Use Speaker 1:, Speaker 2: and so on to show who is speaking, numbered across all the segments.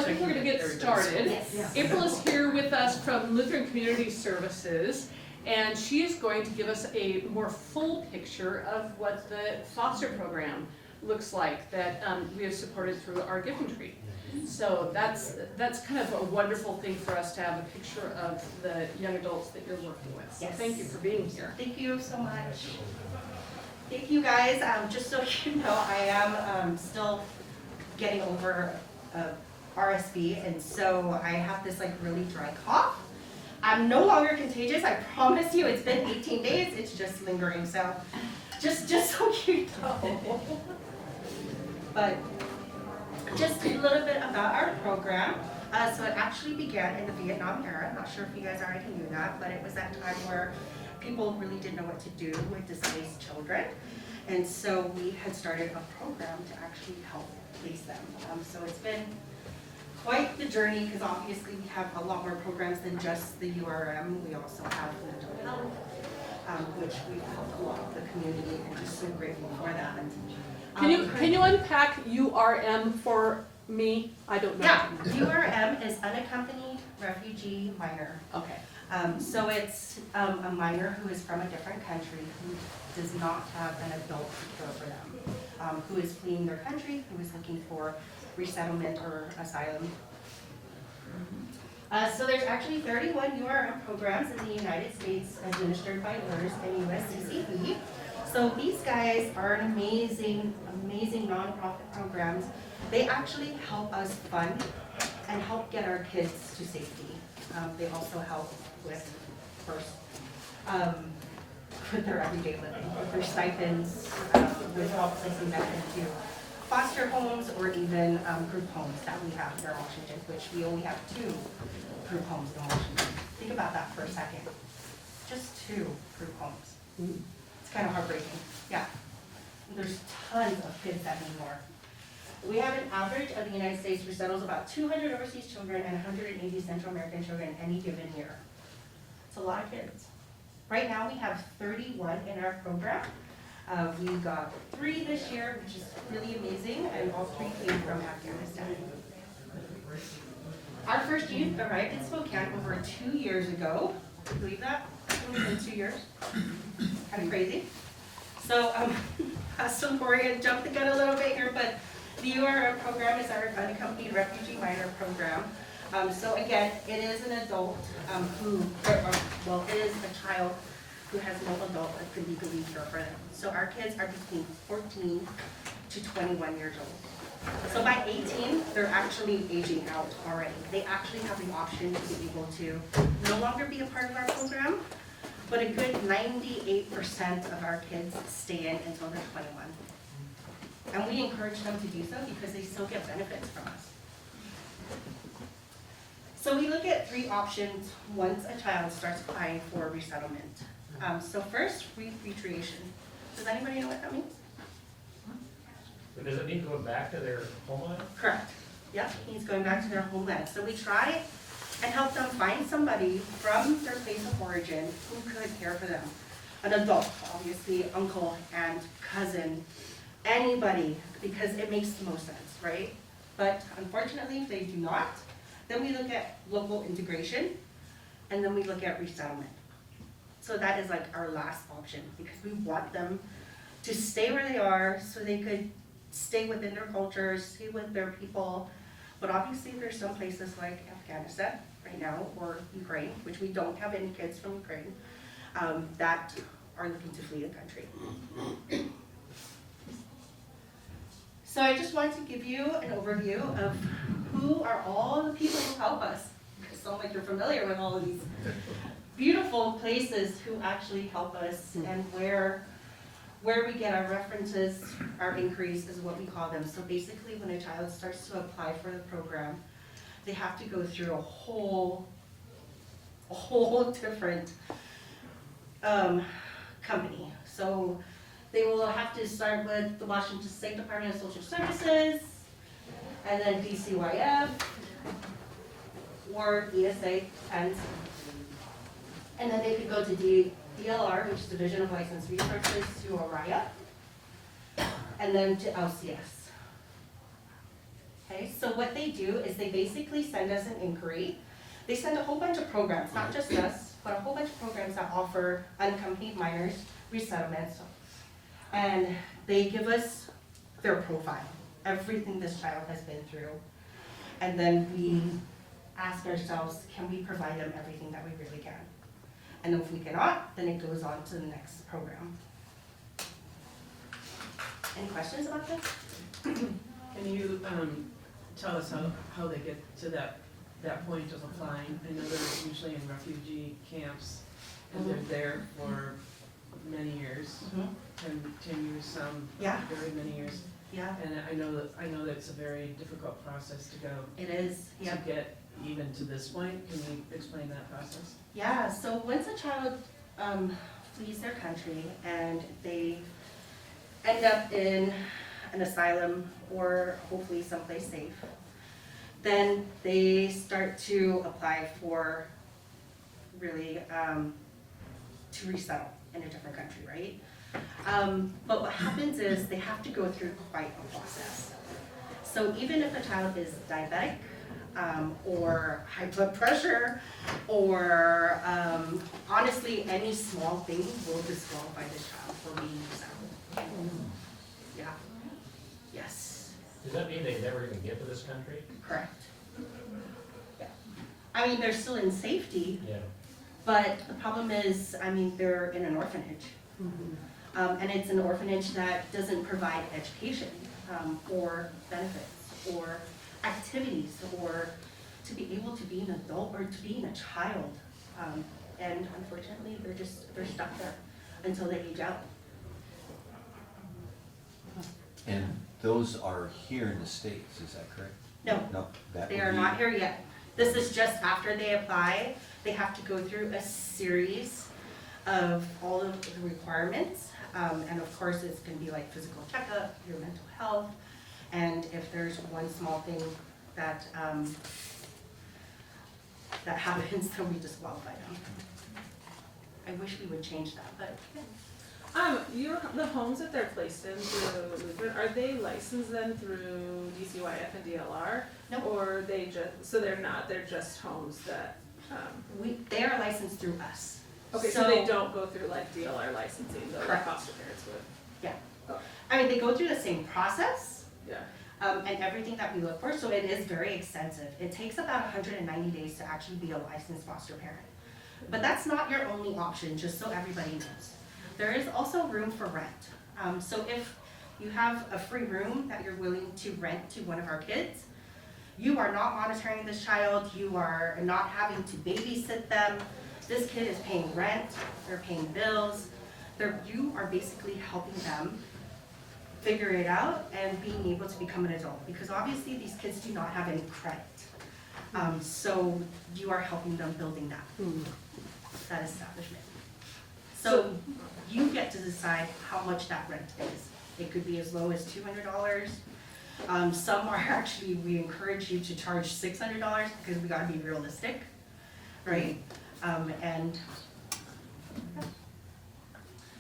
Speaker 1: think we're going to get started.
Speaker 2: Yes.
Speaker 1: April is here with us from Lutheran Community Services, and she is going to give us a more full picture of what the foster program looks like that we have supported through our giving tree. So that's kind of a wonderful thing for us to have a picture of the young adults that you're working with. So
Speaker 2: Yes.
Speaker 1: thank you for being here.
Speaker 2: Thank you so much. Thank you guys. Just so you know, I am still getting over RSV, and so I have this like really dry cough. I'm no longer contagious. I promise you. It's been 18 days. It's just lingering. So just so you know. But just a little bit about our program. So it actually began in the Vietnam era. I'm not sure if you guys already knew that, but it was that time where people really didn't know what to do with displaced children. And so we had started a program to actually help place them. So it's been quite the journey, because obviously we have a lot more programs than just the URM. We also have mental health, which we've helped a lot of the community, and just so grateful for that.
Speaker 1: Can you unpack URM for me? I don't know.
Speaker 2: Yeah, URM is Unaccompanied Refugee Minor.
Speaker 1: Okay.
Speaker 2: So it's a minor who is from a different country, who does not have an adult to care for them, who is fleeing their country, who is looking for resettlement or asylum. So there's actually 31 URM programs in the United States administered by LERS and USCCB. So these guys are an amazing nonprofit programs. They actually help us fund and help get our kids to safety. They also help with, of course, with their everyday living, with their stipends, with help placing them into foster homes or even group homes that we have here in Washington, which we only have 2 group homes in Washington. Think about that for a second. Just 2 group homes. It's kind of heartbreaking. Yeah. There's tons of kids that need more. We have an average of the United States resettles about 200 overseas children and 180 Central American children any given year. It's a lot of kids. Right now we have 31 in our program. We got 3 this year, which is really amazing, and all 3 came from Afghanistan. Our first youth arrived in Spokane over 2 years ago. Can you believe that? It's only been 2 years. Kind of crazy. So, Pastor Morgan jumped the gun a little bit here, but the URM program is our Unaccompanied Refugee Minor program. So again, it is an adult it is a child who has no adult that could legally care for them. So our kids are between 14 to 21 years old. So by 18, they're actually aging out already. They actually have the option to be able to no longer be a part of our program, but a good 98% of our kids stay in until they're 21. And we encourage them to do so because they still get benefits from us. So we look at 3 options once a child starts applying for resettlement. So first, repatriation. Does anybody know what that means?
Speaker 3: But does it mean going back to their homeland?
Speaker 2: Correct. Yep, he's going back to their homeland. So we try and help them find somebody from their place of origin who could care for them. An adult, obviously, uncle, aunt, cousin, anybody, because it makes the most sense, right? But unfortunately, if they do not, then we look at local integration, and then we look at resettlement. So that is like our last option, because we want them to stay where they are so they could stay within their culture, stay with their people. But obviously there's some places like Afghanistan right now, or Ukraine, which we don't have any kids from Ukraine, that are looking to flee the country. So I just want to give you an overview of who are all the people who help us. It sounds like you're familiar with all of these beautiful places who actually help us, and where we get our references, our inquiries is what we call them. So basically when a child starts to apply for the program, they have to go through a whole different company. So they will have to start with the Washington State Department of Social Services, and then DCYF, or ESA, and then they could go to DLR, which is Division of Licensed Resources, to ORIA, and then to LCS. Okay, so what they do is they basically send us an inquiry. They send a whole bunch of programs, not just us, but a whole bunch of programs that offer unaccompanied minors resettlements. And they give us their profile, everything this child has been through. And then we ask ourselves, can we provide them everything that we really can? And if we cannot, then it goes on to the next program. Any questions about this?
Speaker 4: Can you tell us how they get to that point of applying? I know they're usually in refugee camps, and they're there for many years, 10 years, some
Speaker 2: Yeah.
Speaker 4: very many years.
Speaker 2: Yeah,
Speaker 4: And I know that it's a very difficult process to go
Speaker 2: it is, yeah.
Speaker 4: to get even to this point. Can you explain that process?
Speaker 2: Yeah, so once a child flees their country and they end up in an asylum or hopefully someplace safe, then they start to apply for really to resettle in a different country, right? But what happens is they have to go through quite a process. So even if a child is diabetic, or high blood pressure, or honestly, any small thing will disqualify this child from being resettled. Yeah. Yes,
Speaker 3: Does that mean they never even get to this country?
Speaker 2: correct. Yeah. I mean, they're still in safety,
Speaker 3: Yeah.
Speaker 2: but the problem is, I mean, they're in an orphanage. And it's an orphanage that doesn't provide education, or benefits, or activities, or to be able to be an adult or to be a child. And unfortunately, they're stuck there until they age out.
Speaker 5: And those are here in the States, is that correct?
Speaker 2: No,
Speaker 5: No, that
Speaker 2: they
Speaker 5: would
Speaker 2: are
Speaker 5: be-
Speaker 2: not here yet. This is just after they apply. They have to go through a series of all of the requirements. And of course, it's gonna be like physical checkup, your mental health, and if there's one small thing that, that happens, then we disqualify them. I wish we would change that, but
Speaker 6: The homes that they're placed in through Lutheran, are they licensed then through DCYF and DLR?
Speaker 2: No.
Speaker 6: Or they so they're just homes that,
Speaker 2: they are licensed through us.
Speaker 6: okay, so they don't go through like DLR licensing, though, like
Speaker 2: Correct.
Speaker 6: foster parents would?
Speaker 2: Yeah.
Speaker 6: Okay.
Speaker 2: I mean, they go through the same process,
Speaker 6: Yeah,
Speaker 2: and everything that we look for, so it is very extensive. It takes about 190 days to actually be a licensed foster parent. But that's not your only option, just so everybody knows. There is also room for rent. So if you have a free room that you're willing to rent to one of our kids, you are not monitoring this child, you are not having to babysit them. This kid is paying rent, they're paying bills. You are basically helping them figure it out and being able to become an adult. Because obviously these kids do not have any credit. So you are helping them building that establishment. So you get to decide how much that rent is. It could be as low as $200. Some are actually, we encourage you to charge $600 because we gotta be realistic, right? And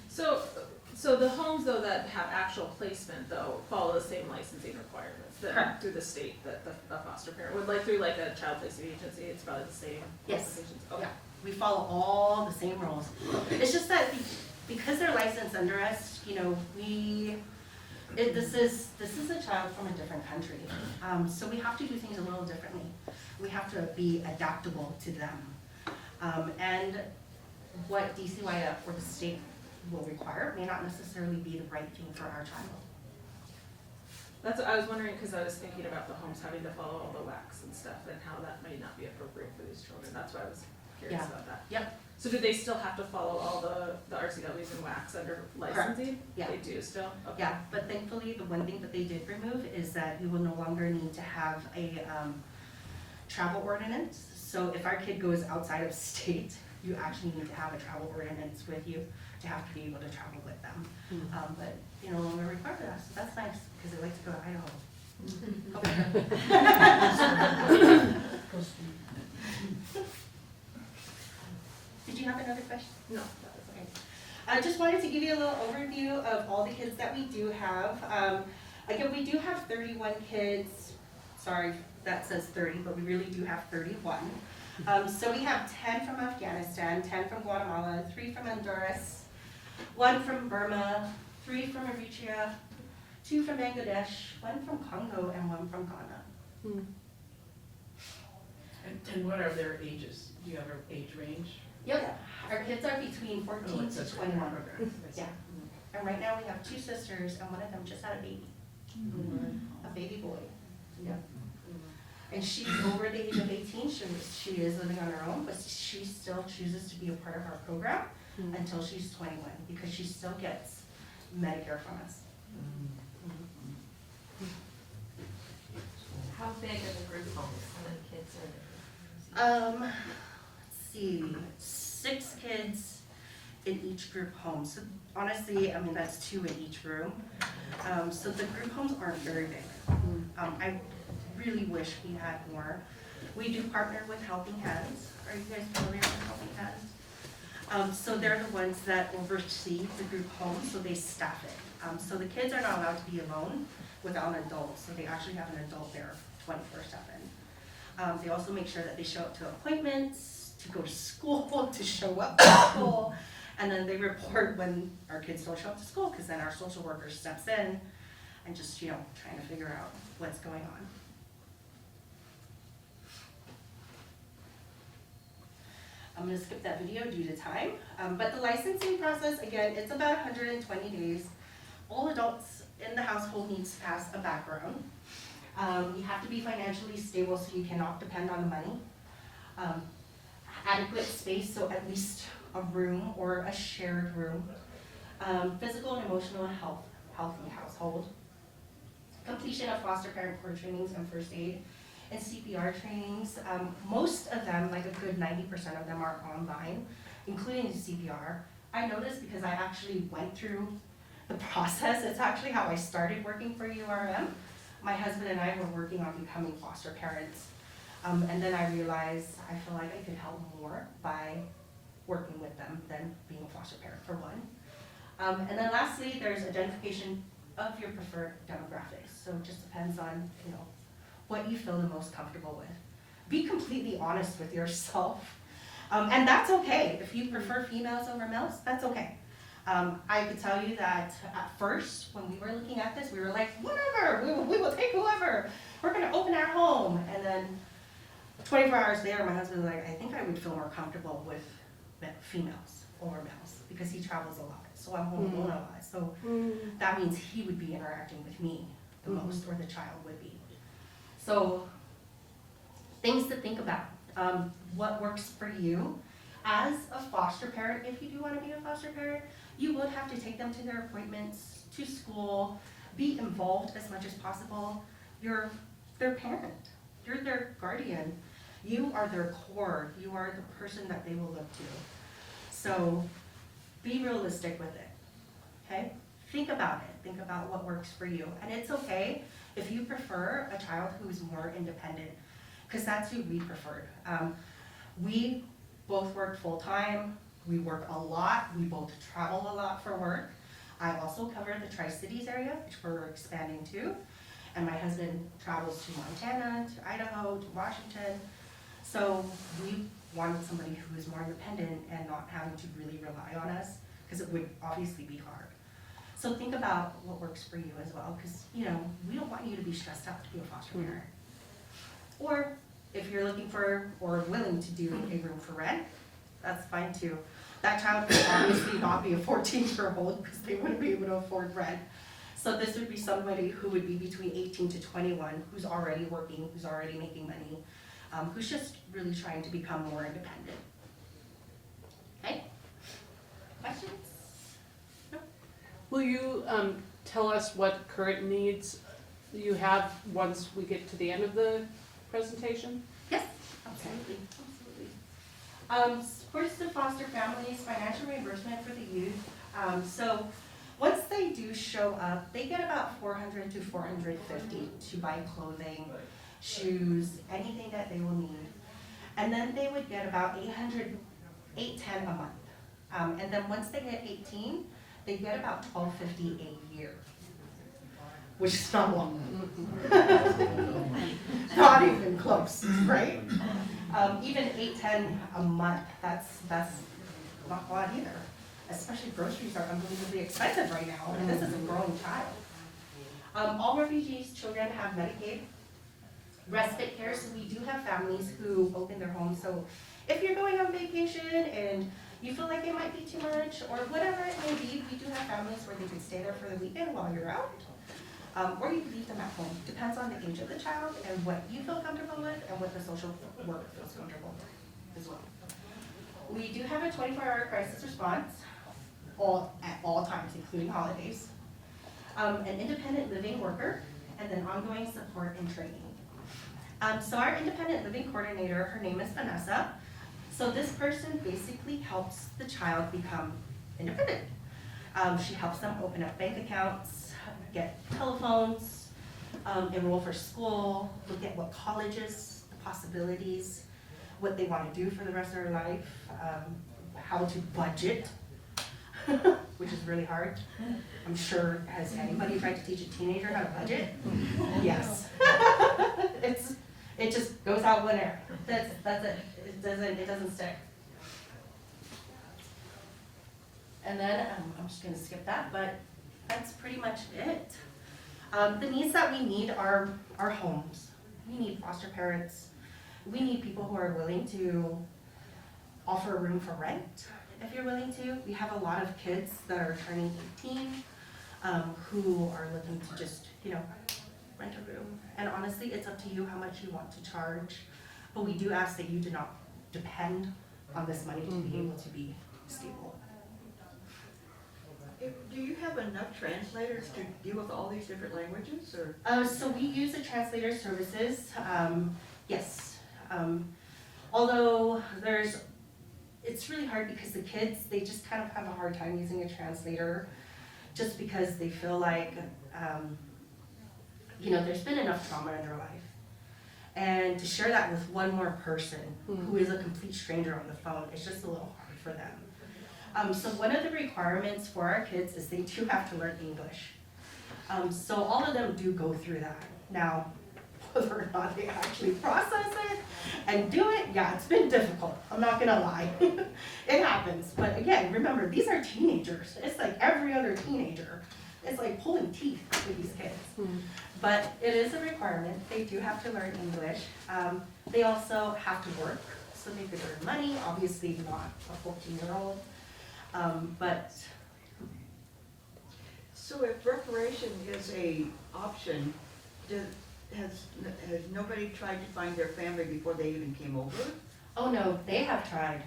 Speaker 6: so the homes though that have actual placement though follow the same licensing requirements that
Speaker 2: Correct.
Speaker 6: through the state that the foster parent would, like through like a child placement agency, it's probably the same
Speaker 2: Yes.
Speaker 6: qualifications? Okay.
Speaker 2: yeah, we follow all the same rules. It's just that because they're licensed under us, you know, this is a child from a different country. So we have to do things a little differently. We have to be adaptable to them. And what DCYF or the state will require may not necessarily be the right thing for our child.
Speaker 6: That's what I was wondering, because I was thinking about the homes having to follow all the WACs and stuff and how that may not be appropriate for these children. That's why I was curious
Speaker 2: Yeah.
Speaker 6: about that.
Speaker 2: Yep.
Speaker 6: So do they still have to follow all the RCWs and WACs under licensing?
Speaker 2: Yeah.
Speaker 6: They do still? Okay.
Speaker 2: Yeah, but thankfully, the one thing that they did remove is that you will no longer need to have a travel ordinance. So if our kid goes outside of state, you actually need to have a travel ordinance with you to have to be able to travel with them. But you no longer require that, so that's nice, because they like to go to Idaho. Okay. Did you have another question?
Speaker 6: No, that was okay.
Speaker 2: I just wanted to give you a little overview of all the kids that we do have. Again, we do have 31 kids sorry, that says 30, but we really do have 31. So we have 10 from Afghanistan, 10 from Guatemala, 3 from Honduras, 1 from Burma, 3 from Eritrea, 2 from Bangladesh, 1 from Congo, and 1 from Ghana.
Speaker 4: And what are their ages? Do you have an age range?
Speaker 2: Yep, our kids are between 14
Speaker 4: it's
Speaker 2: to
Speaker 4: a
Speaker 2: 21.
Speaker 4: program.
Speaker 2: Yeah. And right now we have 2 sisters, and one of them just had a baby, a baby boy. Yep. And she's over the age of 18, she is living on her own, but she still chooses to be a part of our program until she's 21, because she still gets Medicare from us.
Speaker 7: How big are the group homes? How many kids are there?
Speaker 2: Let's see, 6 kids in each group home. So honestly, I mean, that's 2 in each room. So the group homes aren't very big. I really wish we had more. We do partner with Helping Hands. Are you guys familiar with Helping Hands? So they're the ones that oversee the group homes, so they staff it. So the kids are not allowed to be alone without an adult, so they actually have an adult there 24/7. They also make sure that they show up to appointments, to go to school, to show up to school, and then they report when our kids don't show up to school, because then our social worker steps in and just, trying to figure out what's going on. I'm gonna skip that video due to time, but the licensing process, again, it's about 120 days. All adults in the household need to pass a background. You have to be financially stable, so you cannot depend on the money. Adequate space, so at least a room or a shared room. Physical and emotional healthy household. Completion of foster parent core trainings and first aid and CPR trainings. Most of them, like a good 90% of them, are online, including the CPR. I know this because I actually went through the process. It's actually how I started working for URM. My husband and I were working on becoming foster parents. And then I realized I feel like I could help more by working with them than being a foster parent, for one. And then lastly, there's identification of your preferred demographics. So it just depends on, what you feel the most comfortable with. Be completely honest with yourself. And that's okay. If you prefer females over males, that's okay. I could tell you that at first, when we were looking at this, we were like, whatever, we will take whoever. We're gonna open our home. And then 24 hours later, my husband was like, I think I would feel more comfortable with females over males, because he travels a lot. So I'm home alone a lot. So that means he would be interacting with me the most, or the child would be. So things to think about. What works for you as a foster parent. If you do want to be a foster parent, you would have to take them to their appointments, to school, be involved as much as possible. You're their parent, you're their guardian, you are their core, you are the person that they will look to. So be realistic with it, okay? Think about it, think about what works for you. And it's okay if you prefer a child who's more independent, because that's who we preferred. We both work full-time, we work a lot, we both travel a lot for work. I also cover the Tri-Cities area, which we're expanding to. And my husband travels to Montana, to Idaho, to Washington. So we wanted somebody who is more independent and not having to really rely on us, because it would obviously be hard. So think about what works for you as well, because we don't want you to be stressed out to be a foster parent. Or if you're looking for or willing to do a room for rent, that's fine too. That child would obviously not be a 14-year-old, because they wouldn't be able to afford rent. So this would be somebody who would be between 18 to 21, who's already working, who's already making money, who's just really trying to become more independent. Okay? Questions? No?
Speaker 1: Will you tell us what current needs you have once we get to the end of the presentation?
Speaker 2: Yes, absolutely, absolutely. Supports to foster families, financial reimbursement for the youth. So once they do show up, they get about $400 to $450 to buy clothing, shoes, anything that they will need. And then they would get about $810 a month. And then once they hit 18, they get about $1250 a year, which is not a lot. Not even close, right? Even 8, 10 a month, that's not a lot either. Especially groceries are unbelievably expensive right now, and this is a growing child. All refugees' children have Medicaid, respite care, so we do have families who open their homes. So if you're going on vacation and you feel like it might be too much, or whatever it may be, we do have families where they can stay there for the weekend while you're out. Or you can leave them at home. Depends on the age of the child and what you feel comfortable with and what the social worker feels comfortable with as well. We do have a 24-hour crisis response at all times, including holidays. An independent living worker, and then ongoing support and training. So our independent living coordinator, her name is Vanessa. So this person basically helps the child become independent. She helps them open up bank accounts, get telephones, enroll for school, look at what colleges, the possibilities, what they want to do for the rest of their life, how to budget, which is really hard. I'm sure, has anybody tried to teach a teenager how to budget? Yes. It just goes out one air. That's it. It doesn't stick. And then I'm just gonna skip that, but that's pretty much it. The needs that we need are our homes. We need foster parents. We need people who are willing to offer a room for rent, if you're willing to. We have a lot of kids that are turning 18 who are looking to just, rent a room. And honestly, it's up to you how much you want to charge. But we do ask that you do not depend on this money to be able to be stable.
Speaker 8: Do you have enough translators to deal with all these different languages, or?
Speaker 2: So we use the translator services, yes. Although it's really hard because the kids, they just kind of have a hard time using a translator just because they feel like, there's been enough trauma in their life. And to share that with one more person who is a complete stranger on the phone, it's just a little hard for them. So one of the requirements for our kids is they do have to learn English. So all of them do go through that. Now, whether or not they actually process it and do it, yeah, it's been difficult. I'm not gonna lie. It happens. But again, remember, these are teenagers. It's like every other teenager. It's like pulling teeth with these kids. But it is a requirement. They do have to learn English. They also have to work so they could earn money. Obviously not a 14-year-old. But
Speaker 8: So if reparation is a option, has nobody tried to find their family before they even came over?
Speaker 2: oh no, they have tried.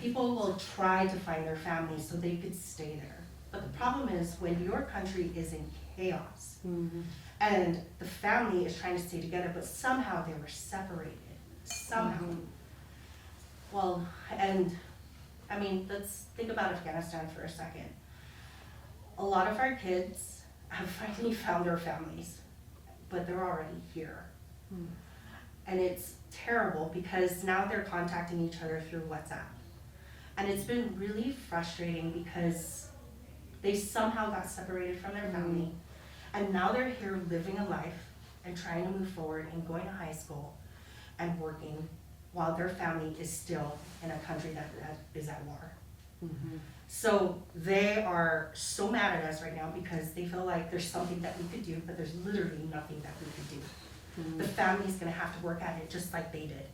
Speaker 2: People will try to find their families so they could stay there. But the problem is when your country is in chaos and the family is trying to stay together, but somehow they were separated. Somehow. Well, and I mean, let's think about Afghanistan for a second. A lot of our kids have finally found their families, but they're already here. And it's terrible because now they're contacting each other through WhatsApp. And it's been really frustrating because they somehow got separated from their family. And now they're here living a life and trying to move forward and going to high school and working while their family is still in a country that is at war. So they are so mad at us right now because they feel like there's something that we could do, but there's literally nothing that we could do. The family's gonna have to work at it just like they did.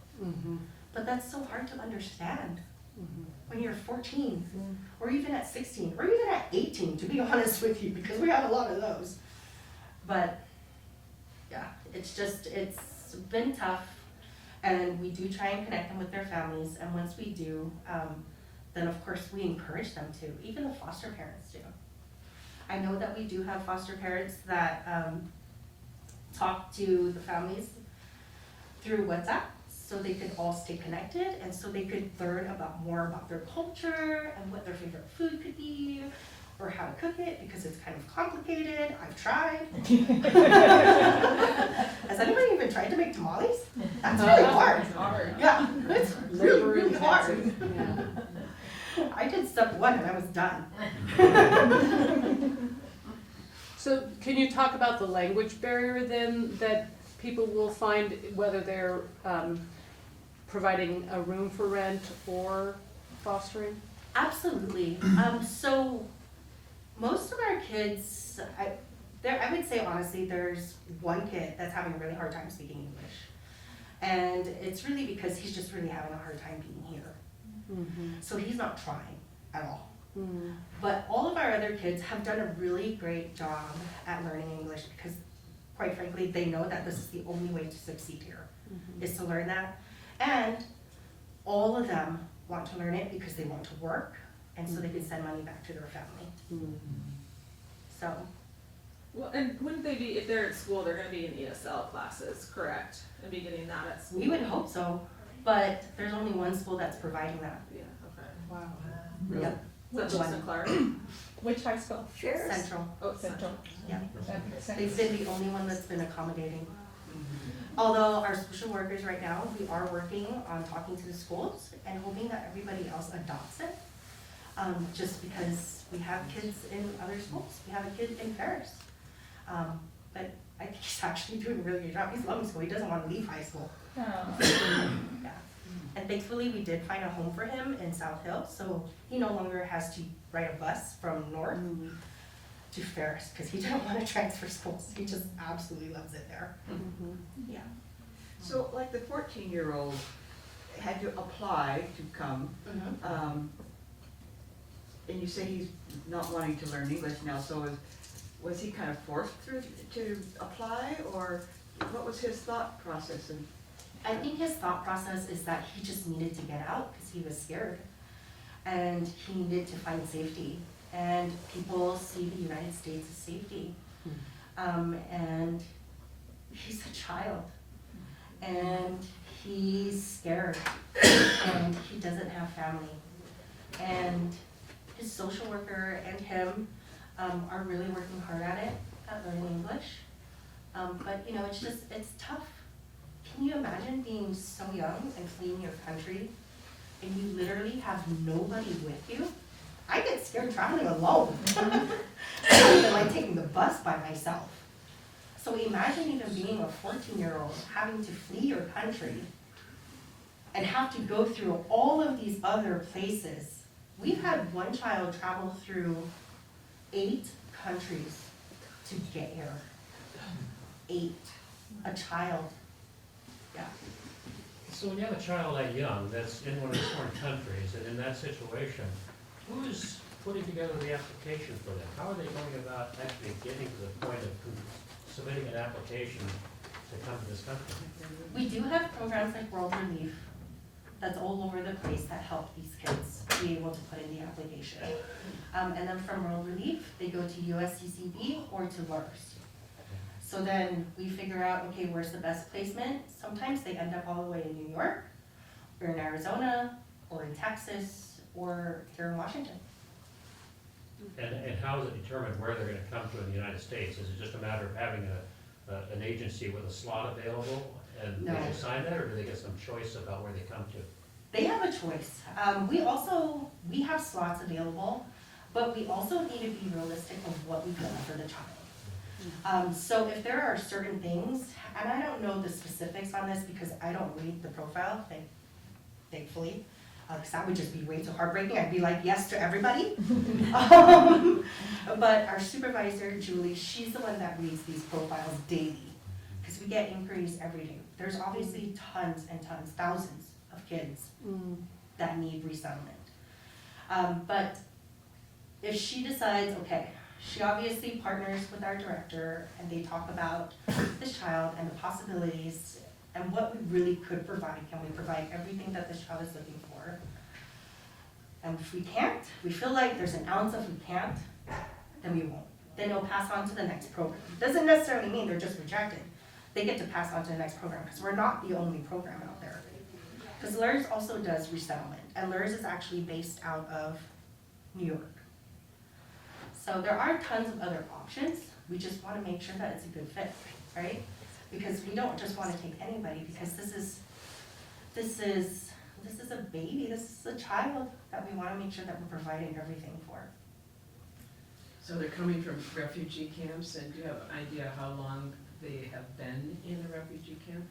Speaker 2: But that's so hard to understand when you're 14, or even at 16, or even at 18, to be honest with you, because we have a lot of those. But yeah, it's been tough, and we do try and connect them with their families, and once we do, then of course we encourage them to, even the foster parents do. I know that we do have foster parents that talk to the families through WhatsApp, so they could all stay connected, and so they could learn more about their culture and what their favorite food could be, or how to cook it, because it's kind of complicated. I've tried. Has anybody even tried to make tamales? That's really hard.
Speaker 6: It's hard.
Speaker 2: Yeah, it's really, really hard.
Speaker 6: Yeah.
Speaker 2: I did step 1 and I was done.
Speaker 1: So can you talk about the language barrier then that people will find whether they're providing a room for rent or fostering?
Speaker 2: Absolutely. So most of our kids, I would say honestly, there's one kid that's having a really hard time speaking English. And it's really because he's just really having a hard time being here. So he's not trying at all. But all of our other kids have done a really great job at learning English because, quite frankly, they know that this is the only way to succeed here, is to learn that. And all of them want to learn it because they want to work, and so they can send money back to their family. So,
Speaker 6: Well, and wouldn't they be, if they're at school, they're gonna be in ESL classes, correct? And be getting that at school?
Speaker 2: we would hope so, but there's only one school that's providing that.
Speaker 6: Yeah, okay.
Speaker 9: Wow.
Speaker 2: Yep.
Speaker 6: Is that Justin Clark?
Speaker 9: Which high school?
Speaker 2: Central.
Speaker 6: Oh,
Speaker 9: Central.
Speaker 2: Yeah.
Speaker 9: That makes sense.
Speaker 2: They've been the only one that's been accommodating. Although our social workers right now, we are working on talking to the schools and hoping that everybody else adopts it. Just because we have kids in other schools. We have a kid in Ferris. But I think he's actually doing a really good job. He's loving school. He doesn't want to leave high school.
Speaker 9: Oh.
Speaker 2: Yeah. And thankfully, we did find a home for him in South Hill, so he no longer has to ride a bus from north to Ferris, because he didn't want to transfer schools. He just absolutely loves it there. Yeah.
Speaker 8: So like the 14-year-old had to apply to come, and you say he's not wanting to learn English now, so was he kind of forced through to apply, or what was his thought process? And
Speaker 2: I think his thought process is that he just needed to get out because he was scared. And he needed to find safety. And people see the United States as safety. And he's a child. And he's scared. And he doesn't have family. And his social worker and him are really working hard at it, at learning English. But you know, it's tough. Can you imagine being so young and fleeing your country and you literally have nobody with you? I get scared traveling alone. I don't even like taking the bus by myself. So imagine even being a 14-year-old having to flee your country and have to go through all of these other places. We've had one child travel through 8 countries to get here. 8. A child. Yeah.
Speaker 3: So when you have a child that young, that's in one of these foreign countries, and in that situation, who's putting together the application for them? How are they going about actually getting to the point of submitting an application to come to this country?
Speaker 2: We do have programs like World Relief that's all over the place that help these kids be able to put in the application. And then from World Relief, they go to USCCB or to LURS. So then we figure out, okay, where's the best placement? Sometimes they end up all the way in New York, or in Arizona, or in Texas, or here in Washington.
Speaker 3: And how is it determined where they're gonna come to in the United States? Is it just a matter of having an agency with a slot available, and they
Speaker 2: No.
Speaker 3: can sign that, or do they get some choice about where they come to?
Speaker 2: They have a choice. We have slots available, but we also need to be realistic of what we can offer the child. So if there are certain things, and I don't know the specifics on this because I don't read the profile, thankfully, because that would just be way too heartbreaking. I'd be like, yes to everybody. But our supervisor, Julie, she's the one that reads these profiles daily, because we get inquiries every day. There's obviously tons and tons, thousands of kids that need resettlement. But if she decides, okay, she obviously partners with our director and they talk about this child and the possibilities and what we really could provide. Can we provide everything that this child is looking for? And if we can't, we feel like there's an ounce of we can't, then we won't. Then it'll pass on to the next program. Doesn't necessarily mean they're just rejected. They get to pass on to the next program because we're not the only program out there. Because LURS also does resettlement, and LURS is actually based out of New York. So there are tons of other options. We just want to make sure that it's a good fit, right? Because we don't just want to take anybody, because this is a baby, this is a child that we want to make sure that we're providing everything for.
Speaker 4: So they're coming from refugee camps, and do you have an idea how long they have been in a refugee camp?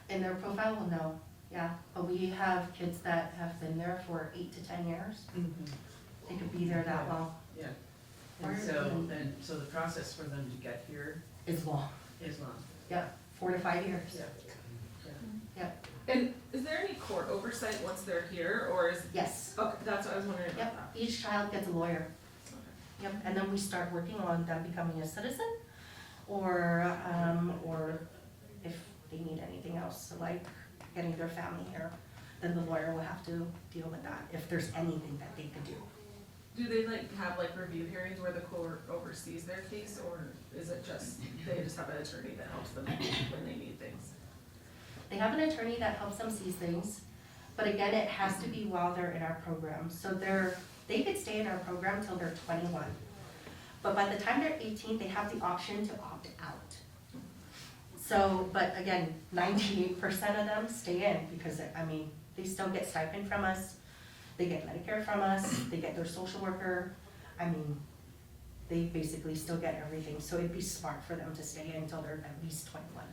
Speaker 2: In their profile, well, no, yeah. We have kids that have been there for 8 to 10 years. They could be there that long.
Speaker 4: Yeah.
Speaker 2: Or
Speaker 4: And so,
Speaker 2: even-
Speaker 4: and so the process for them to get here
Speaker 2: Is long,
Speaker 4: is long.
Speaker 2: yeah, 4 to 5 years.
Speaker 4: Yeah.
Speaker 6: And is there any court oversight once they're here, or is,
Speaker 2: Yes,
Speaker 6: okay, that's what I was wondering about
Speaker 2: yep,
Speaker 6: that.
Speaker 2: each child gets a lawyer. Yep, and then we start working on them becoming a citizen, or if they need anything else, so like getting their family here, then the lawyer will have to deal with that, if there's anything that they could do.
Speaker 6: Do they like have like review hearings where the court oversees their case, or is it just, they just have an attorney that helps them when they need things?
Speaker 2: They have an attorney that helps them see things, but again, it has to be while they're in our program. So they could stay in our program till they're 21. But by the time they're 18, they have the option to opt out. So, but again, 98% of them stay in because, I mean, they still get stipend from us, they get Medicare from us, they get their social worker. I mean, they basically still get everything. So it'd be smart for them to stay in until they're at least 21.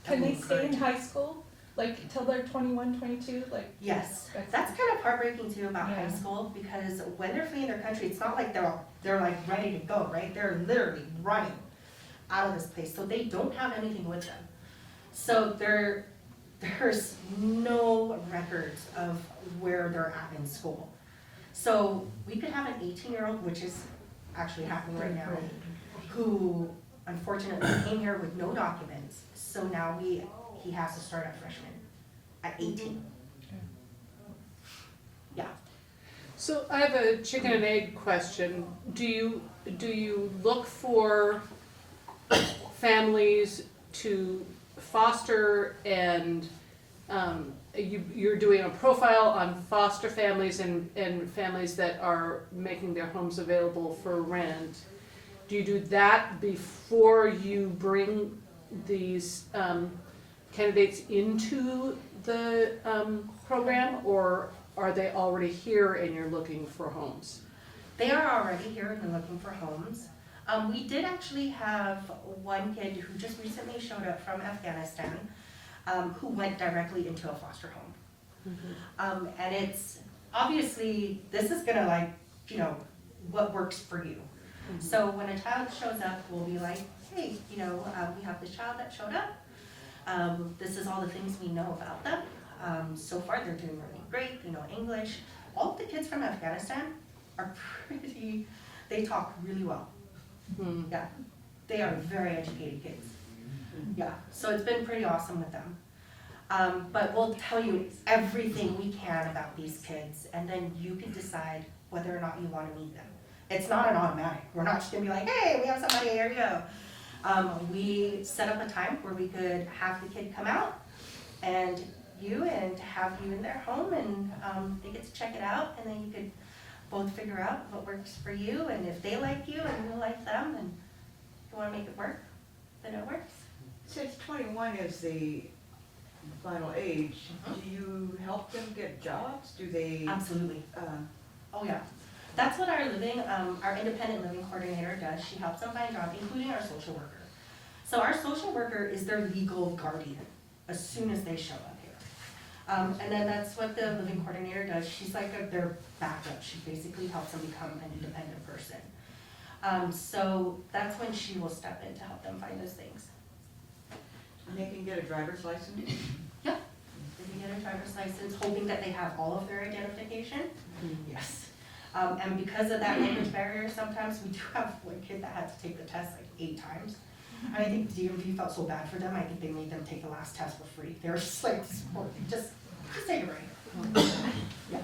Speaker 9: Can they
Speaker 2: That would
Speaker 9: stay in
Speaker 2: encourage-
Speaker 9: high school, like till they're 21, 22, like?
Speaker 2: Yes, that's kind of heartbreaking too about high
Speaker 9: Yeah.
Speaker 2: school, because when they're fleeing their country, it's not like they're like ready to go, right? They're literally running out of this place, so they don't have anything with them. So there's no records of where they're at in school. So we could have an 18-year-old, which is actually happening right now, who unfortunately came here with no documents. So now he has to start at freshman at 18. Yeah.
Speaker 1: So I have a chicken and egg question. Do you look for families to foster, and you're doing a profile on foster families and families that are making their homes available for rent? Do you do that before you bring these candidates into the program, or are they already here and you're looking for homes?
Speaker 2: They are already here and they're looking for homes. We did actually have one kid who just recently showed up from Afghanistan, who went directly into a foster home. And it's, obviously, this is gonna like, you know, what works for you. So when a child shows up, we'll be like, hey, you know, we have this child that showed up. This is all the things we know about them. So far, they're doing really great, you know, English. All of the kids from Afghanistan are pretty, they talk really well. Yeah, they are very educated kids. Yeah, so it's been pretty awesome with them. But we'll tell you everything we can about these kids, and then you can decide whether or not you want to meet them. It's not an automatic. We're not just gonna be like, hey, we have somebody, here you go. We set up a time where we could have the kid come out and have you in their home, and they get to check it out, and then you could both figure out what works for you, and if they like you and you like them, and you wanna make it work, then it works.
Speaker 8: Since 21 is the final age, do you help them get jobs? Do they,
Speaker 2: Absolutely. Oh, yeah. That's what our independent living coordinator does. She helps them find jobs, including our social worker. So our social worker is their legal guardian as soon as they show up here. And then that's what the living coordinator does. She's like their backup. She basically helps them become an independent person. So that's when she will step in to help them find those things.
Speaker 8: and they can get a driver's license?
Speaker 2: Yeah. They can get a driver's license, hoping that they have all of their identification. Yes. And because of that language barrier, sometimes we do have one kid that had to take the test like 8 times. And I think the DMV felt so bad for them, I think they made them take the last test for free. They were just like, just take a break. Yeah.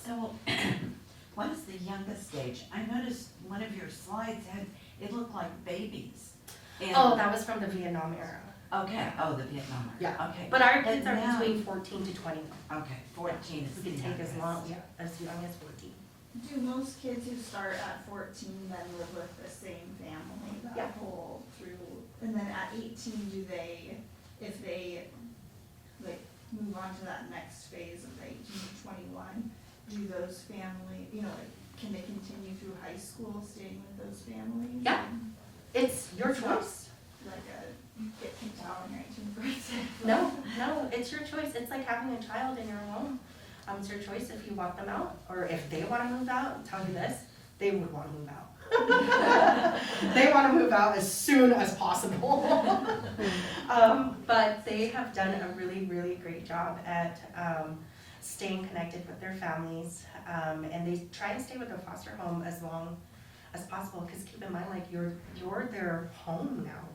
Speaker 10: So, what is the youngest age? I noticed one of your slides it looked like babies. And-
Speaker 2: Oh, that was from the Vietnam era.
Speaker 10: Okay, the Vietnam.
Speaker 2: Yeah.
Speaker 10: Okay.
Speaker 2: But our kids are
Speaker 10: now-
Speaker 2: between 14 to 21.
Speaker 10: Okay, 14 is
Speaker 2: We
Speaker 10: the
Speaker 2: can take as long,
Speaker 10: youngest.
Speaker 2: as young as 14.
Speaker 11: Do most kids who start at 14 then live with the same family
Speaker 2: Yeah.
Speaker 11: that whole through, and then at 18, do they, if they like move on to that next phase of 18 to 21, do those family, like, can they continue through high school staying with those families?
Speaker 2: Yeah. It's your choice.
Speaker 11: Like you get kicked out on your 18th birthday.
Speaker 2: No, it's your choice. It's like having a child in your home. It's your choice if you want them out, or if they want to move out. I'll tell you this, they would want to move out. They want to move out as soon as possible. But they have done a really, really great job at staying connected with their families, and they try and stay with their foster home as long as possible, because keep in mind, like, you're their home now.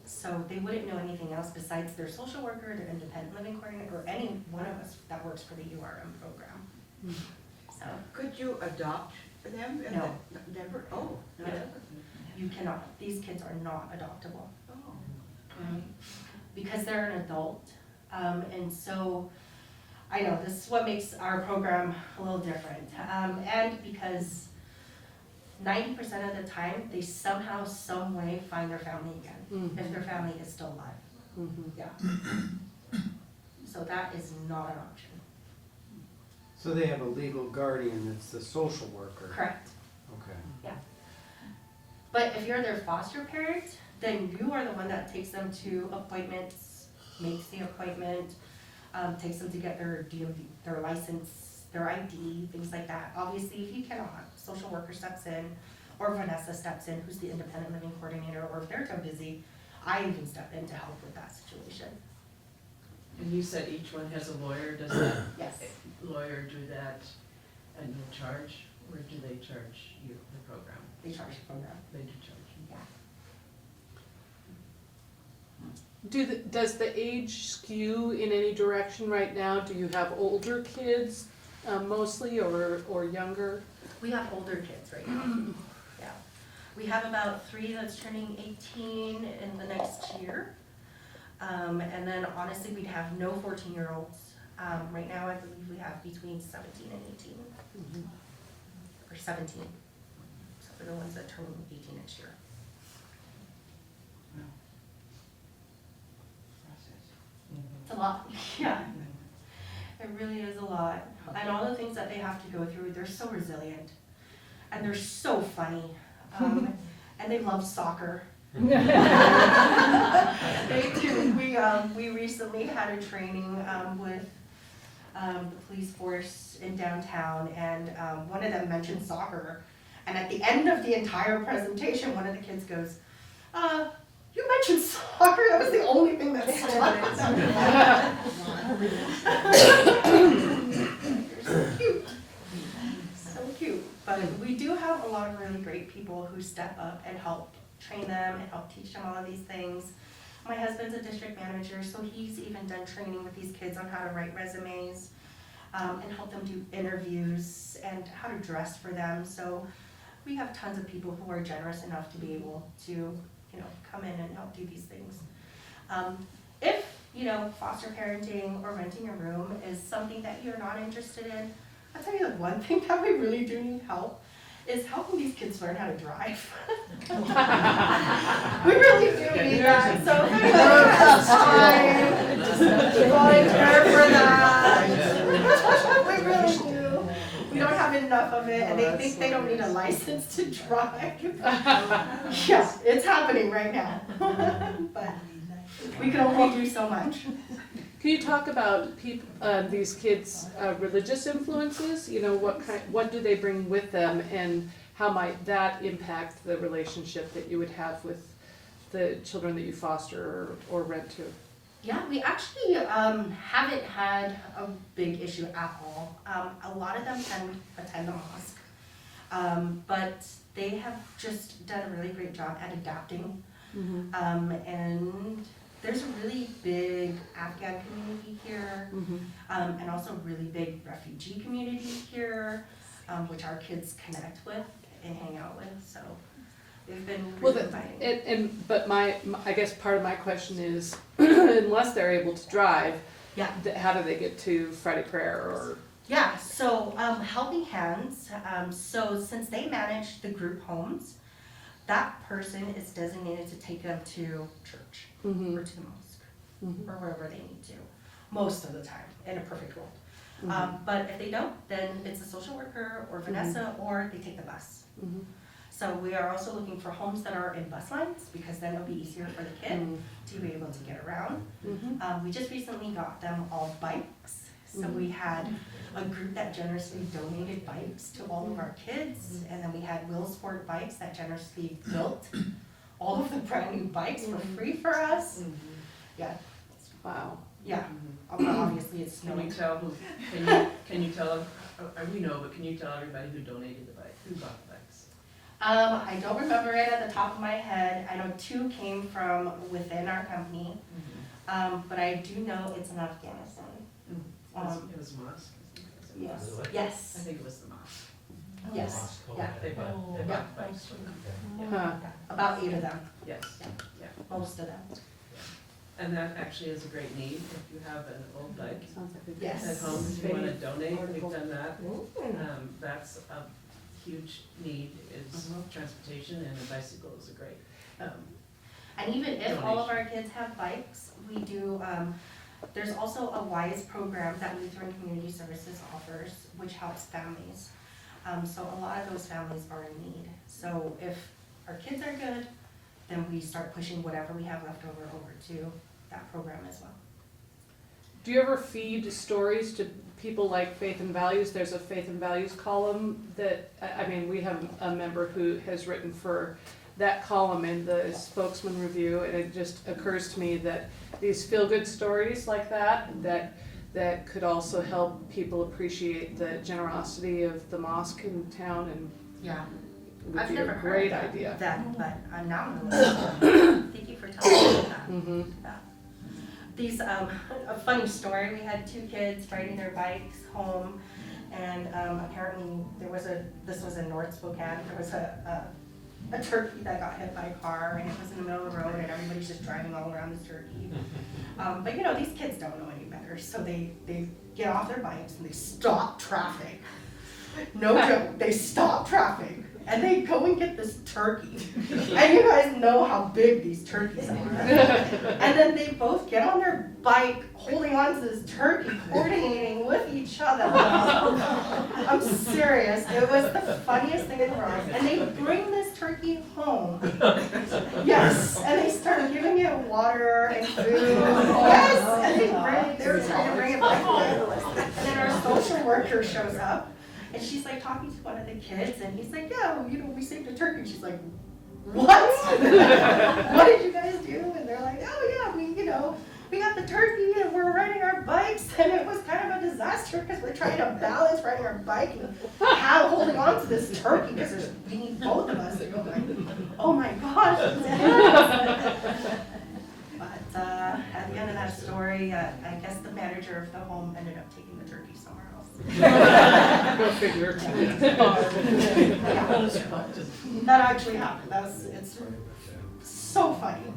Speaker 2: So they wouldn't know anything else besides their social worker, their independent living coordinator, or any one of us that works for the URM program. So
Speaker 8: Could you adopt them? And
Speaker 2: No.
Speaker 8: Never, oh,
Speaker 2: No.
Speaker 8: never.
Speaker 2: you cannot, these kids are not adoptable.
Speaker 8: Oh.
Speaker 2: Because they're an adult. And so, I know, this is what makes our program a little different. And because 90% of the time, they somehow, some way find their family again, if their family is still alive. Yeah. So that is not an option.
Speaker 12: So they have a legal guardian that's the social worker?
Speaker 2: Correct.
Speaker 12: Okay.
Speaker 2: But if you're their foster parent, then you are the one that takes them to appointments, makes the appointment, takes them to get their DMV, their license, their ID, things like that. Obviously, if you cannot, social worker steps in, or Vanessa steps in, who's the independent living coordinator, or if they're too busy, I even step in to help with that situation.
Speaker 4: And you said each one has a lawyer, does that
Speaker 2: Yes.
Speaker 4: lawyer do that at no charge, or do they charge you, the program?
Speaker 2: They charge from them.
Speaker 4: They do charge you.
Speaker 2: Yeah.
Speaker 1: Does the age skew in any direction right now? Do you have older kids mostly, or younger?
Speaker 2: We have older kids right now. Yeah. We have about 3 that's turning 18 in the next year. And then honestly, we'd have no 14-year-olds. Right now, I believe we have between 17 and 18. Or 17. So for the ones that turn 18 next year. It's a lot. Yeah. It really is a lot. And all the things that they have to go through, they're so resilient. And they're so funny. And they love soccer. They do. We recently had a training with the police force in downtown, and one of them mentioned soccer. And at the end of the entire presentation, one of the kids goes, you mentioned soccer, that was the only thing that stuck. You're so cute. So cute. But we do have a lot of really great people who step up and help train them and help teach them all of these things. My husband's a district manager, so he's even done training with these kids on how to write resumes and help them do interviews and how to dress for them. So we have tons of people who are generous enough to be able to, come in and help do these things. If, foster parenting or renting a room is something that you're not interested in, I'll tell you the one thing that we really do need help is helping these kids learn how to drive. We really do need that, so if anyone has time, volunteer for that. We really do. We don't have enough of it, and they think they don't need a license to drive. Yeah, it's happening right now. But we can only do so much.
Speaker 1: Can you talk about these kids' religious influences? What do they bring with them, and how might that impact the relationship that you would have with the children that you foster or rent to?
Speaker 2: Yeah, we actually haven't had a big issue at all. A lot of them can attend the mosque, but they have just done a really great job at adapting. And there's a really big Afghan community here, and also a really big refugee community here, which our kids connect with and hang out with. So they've been really inviting.
Speaker 1: But I guess part of my question is, unless they're able to drive,
Speaker 2: Yeah.
Speaker 1: how do they get to Friday prayer or?
Speaker 2: Yeah, so Helping Hands, so since they manage the group homes, that person is designated to take them to church or to the mosque or wherever they need to, most of the time, in a perfect world. But if they don't, then it's a social worker or Vanessa, or they take the bus. So So we are also looking for homes that are in bus lines, because then it'll be easier for the kid to be able to get around. We just recently got them all bikes. So we had a group that generously donated bikes to all of our kids, and then we had Will Sport bikes that generously built all of the brand new bikes for free for us. Yeah,
Speaker 1: Wow.
Speaker 2: yeah. But obviously it's
Speaker 4: Can you
Speaker 2: snowing.
Speaker 4: tell who, can you tell, we know, but can you tell everybody who donated the bike, who bought the bikes?
Speaker 2: I don't remember it at the top of my head. I know 2 came from within our company, but I do know it's in Afghanistan.
Speaker 4: It was mosque.
Speaker 2: Yes,
Speaker 3: Really?
Speaker 2: yes,
Speaker 4: I think it was the mosque.
Speaker 2: yes,
Speaker 3: Moscow.
Speaker 2: yeah.
Speaker 4: They bought bikes.
Speaker 1: Huh.
Speaker 2: About 8 of them,
Speaker 4: Yes,
Speaker 2: most of them.
Speaker 4: and that actually is a great need, if you have an old bike
Speaker 2: Yes.
Speaker 4: at home, if you wanna donate, we've done that. That's a huge need, is transportation, and a bicycle is a great,
Speaker 2: And even if all of our kids have bikes, we do, there's also a WISE program that Lutheran Community Services offers, which helps families. So a lot of those families are in need. So if our kids are good, then we start pushing whatever we have left over to that program as well.
Speaker 1: Do you ever feed stories to people like Faith and Values? There's a Faith and Values column that, I mean, we have a member who has written for that column in the Spokesman Review, and it just occurs to me that these feel-good stories like that could also help people appreciate the generosity of the mosque in town, and
Speaker 2: Yeah.
Speaker 1: would
Speaker 2: I've
Speaker 1: be
Speaker 2: never
Speaker 1: a
Speaker 2: heard
Speaker 1: great
Speaker 2: that,
Speaker 1: idea.
Speaker 2: but I'm now gonna listen. Thank you for telling me that.
Speaker 1: Mm-hmm.
Speaker 2: These, a funny story, we had 2 kids riding their bikes home, and apparently this was in North Spokane, there was a turkey that got hit by a car, and it was in the middle of the road, and everybody's just driving all around this turkey. But you know, these kids don't know any better, so they get off their bikes and they stop traffic. No joke, they stop traffic, and they go and get this turkey. And you guys know how big these turkeys are. And then they both get on their bike, holding on to this turkey, coordinating with each other. I'm serious, it was the funniest thing in the world. And they bring this turkey home. Yes, and they start giving it water and food. Yes, and they were trying to bring it back. And then our social worker shows up. And she's like talking to one of the kids, and he's like, yeah, well, you know, we saved a turkey. She's like, what? What did you guys do? And they're like, oh yeah, we got the turkey and we're riding our bikes, and it was kind of a disaster because we're trying to balance riding our bike and holding on to this turkey because we need both of us. And I'm like, oh my gosh. But at the end of that story, I guess the manager of the home ended up taking the turkey somewhere else.
Speaker 1: Go figure.
Speaker 2: That actually happened. It's so funny.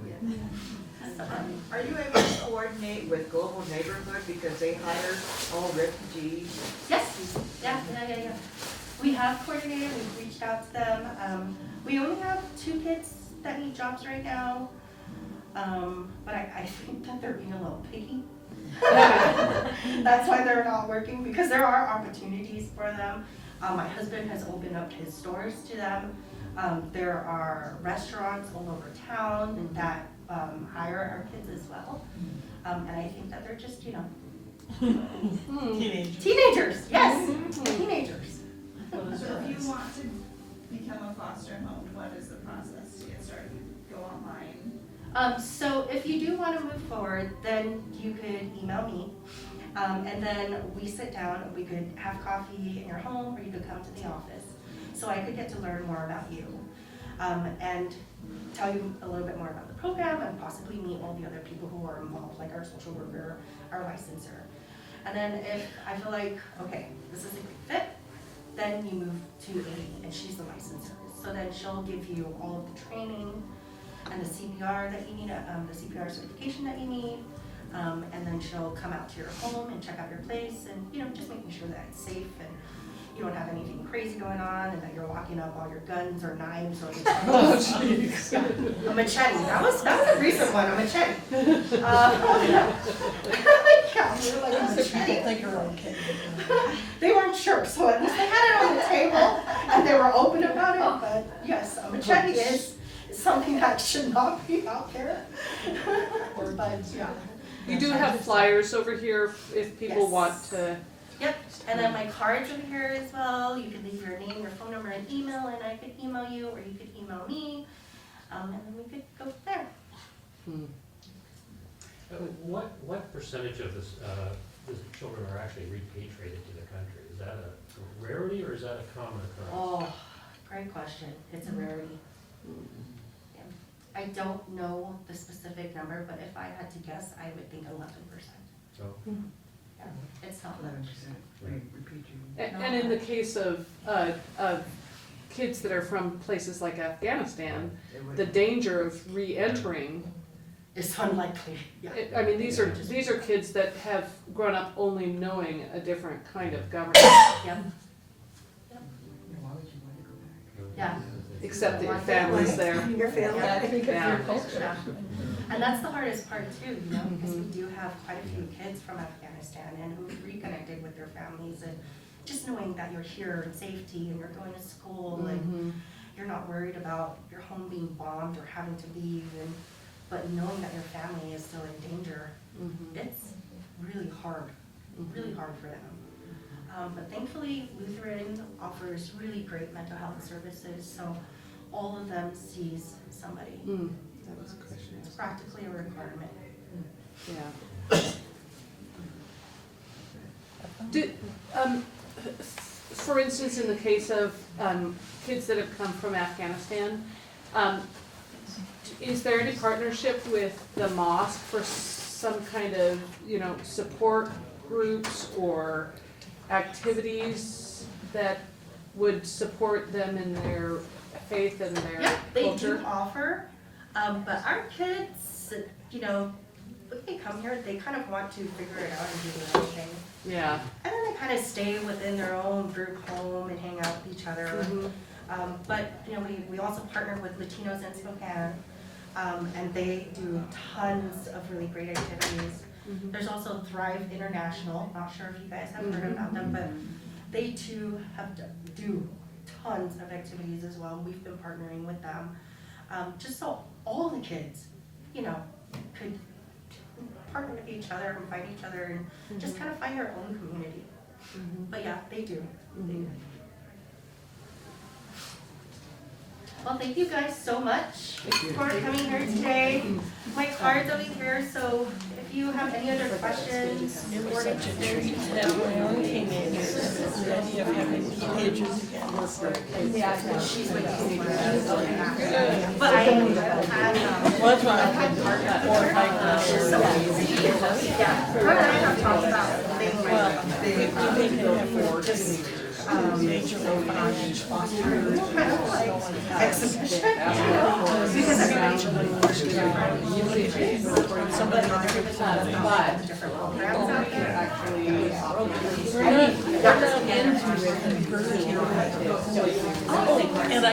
Speaker 8: Are you able to coordinate with Global Neighborhood because they hire all refugees?
Speaker 2: Yes, yeah. We have coordinated, we've reached out to them. We only have 2 kids that need jobs right now. But I think that they're being a little picky. That's why they're not working, because there are opportunities for them. My husband has opened up his stores to them. There are restaurants all over town that hire our kids as well. And I think that they're just, teenagers, yes, teenagers.
Speaker 11: So if you want to become a foster home, what is the process to get started? Go online?
Speaker 2: So if you do want to move forward, then you could email me. And then we sit down, we could have coffee in your home, or you could come to the office. So I could get to learn more about you. And tell you a little bit more about the program, and possibly meet all the other people who are involved, like our social worker, our licensor. And then if I feel like, okay, this is a good fit, then you move to Amy, and she's the licensor. So then she'll give you all of the training and the CPR that you need, the CPR certification that you need. And then she'll come out to your home and check out your place, and just making sure that it's safe and you don't have anything crazy going on, and that you're locking up all your guns or knives or machetes. A machete. That was a recent one, a machete. Yeah. we were like on the tree. They weren't sure, so at least they had it on the table and they were open about it, but yes, a machete is something that should not be out there. But, yeah.
Speaker 1: You do have flyers over here if people
Speaker 2: Yes.
Speaker 1: want to.
Speaker 2: Yep, and then my cards are here as well. You can leave your name, your phone number, and email, and I could email you, or you could email me, and then we could go from there.
Speaker 3: What percentage of the children are actually repatriated to the country? Is that a rarity or is that a common occurrence?
Speaker 2: Oh, great question. It's a rarity. Yeah. I don't know the specific number, but if I had to guess, I would think 11%.
Speaker 3: So,
Speaker 2: Yeah, it's not
Speaker 8: 11% repeat you.
Speaker 1: And in the case of kids that are from places like Afghanistan, the danger of re-entering,
Speaker 2: It's unlikely, yeah.
Speaker 1: I mean, these are kids that have grown up only knowing a different kind of government,
Speaker 2: Yep,
Speaker 8: Why would you want to go back?
Speaker 2: yeah.
Speaker 1: except that your family's there.
Speaker 9: Your family, I think of
Speaker 1: Yeah.
Speaker 9: your culture.
Speaker 2: Yeah. And that's the hardest part too, you know, because we do have quite a few kids from Afghanistan and who've reconnected with their families, and just knowing that you're here in safety and you're going to school and you're not worried about your home being bombed or having to leave, and but knowing that your family is still in danger, it's really hard for them. But thankfully, Lutheran offers really great mental health services, so all of them sees somebody.
Speaker 1: That was a question.
Speaker 2: It's practically a requirement.
Speaker 1: Yeah. For instance, in the case of kids that have come from Afghanistan, is there any partnership with the mosque for some kind of, support groups or activities that would support them in their faith and their
Speaker 2: Yeah, they
Speaker 1: culture?
Speaker 2: do offer, but our kids, when they come here, they kind of want to figure it out and do their own thing.
Speaker 1: Yeah.
Speaker 2: And then they kind of stay within their own group home and hang out with each other. But, we also partner with Latinos in Spokane, and they do tons of really great activities. There's also Thrive International, not sure if you guys have heard about them, but they too do tons of activities as well. We've been partnering with them, just so all the kids, could partner with each other and find each other and just kind of find their own community. But yeah, they do. They do. Well, thank you guys so much for coming here today. My card's over here, so if you have any other questions or but I had partners. So yeah, her and I have talked about things exhibition. Because somebody different programs out there.
Speaker 1: Actually,
Speaker 6: And I